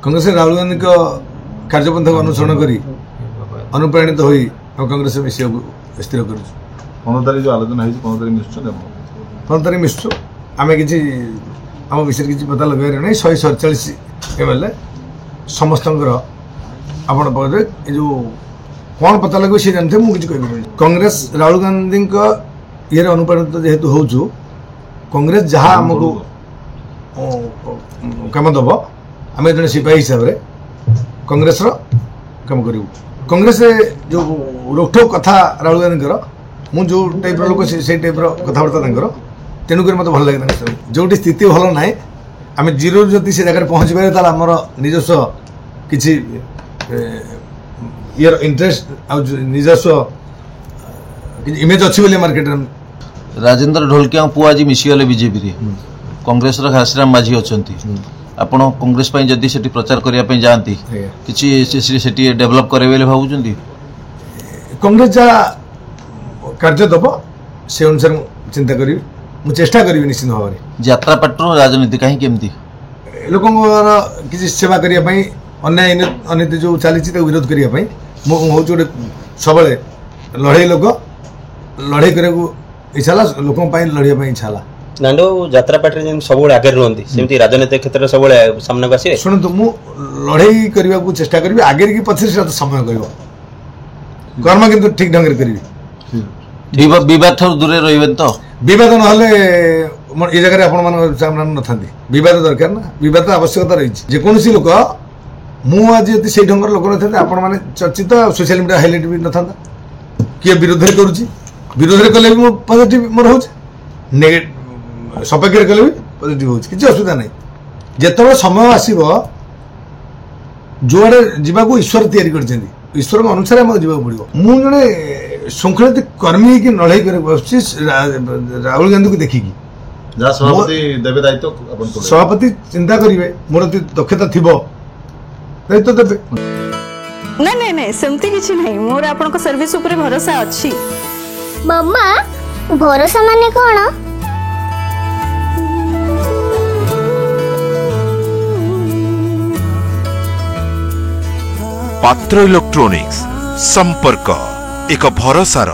कांग्रेस राहुल गांधी कार्यपंथा को अनुसरण कर अनुप्राणित हो कांग्रेस विषय स्थिर कर 15 तारीख जो आलोचना है 15 तारीख निश्चय 15 तारीख मिशु आम कि आम विषय किसी पता लगे ना 147 एमएलए समस्त आपण पकड़े जो कौन पता लगे सी जानते मुझे कह कांग्रेस राहुल गांधी ये अनुप्राणित जेहेतु हो कांग्रेस जहाँ आमको कम दब आम जो सिपाही हिसाब से कांग्रेस कम करूँ कांग्रेस जो रोकठोक कथा राहुल गांधी मु जो टाइप लोक से टाइप कथबार्ता तेणुक मत भल लगे जो स्थिति भल ना आम जीरो जदि से जगह पहुँच पारे आमर निजस्व किसी यार इंटरेस्ट निजस्व इमेज अच्छी मार्केट राजेंद्र ढोलकिया पुआ आज मिसीगले बीजेपी रे कांग्रेस घासीराम माझी अच्छा आपण कांग्रेस जदि से प्रचार करने जाती किसी डेभलप करे भावुं कांग्रेस जहाँ कार्य दब से अनुसार चिंता करी मु चेष्टा करी निश्चित भाव में यात्रा पार्टी राजनीति कहीं केमती लोक किसी सेवा करने अन्याय अनीति जो चली विरोध करने हूँ गोटे सब लड़े लोक लड़े करने इच्छा लोक लड़ाई इच्छा नांडो यात्रा पार्टी सब आगे रुहति सेमती राजनीतिक क्षेत्र में सब सामना को आसे शुणु मु लड़ाई करने को चेष्टा करी आगे कि पछे से समय कर कर्म किंतु ठीक ढंग करी विवाद दूर रही तो विवाद ना ये जगह आपण सामने न था विवाद दरकार ना विवाद आवश्यकता रही जेकोसी लोक मुझे से ढंग लोक न था आपण मैंने चर्चित सोशल मीडिया हाइलाइट भी न था किए विरोध करुच्च कले भी पॉजिटिव मोर हो सपक्ष कले भी पॉजिटिव हो किसी असुविधा नहीं जिते समय आसो जुआड़े जावाक ईश्वर तैयारी कर ईश्वर अनुसार आम जावाक पड़ो मु जड़े श्रृंखलित कर्मी की लड़ाई कर राहुल गांधी को देखिकी सभापति चिंता करेंगे मोर दक्षता थी दायित्व देवे नहीं नहीं नहीं सेमती किछि नहीं मोर आपन को सर्विस ऊपर भरोसा अछि मम्मा भरोसा माने कोन पात्र इलेक्ट्रॉनिक्स संपर्क एक भरोसार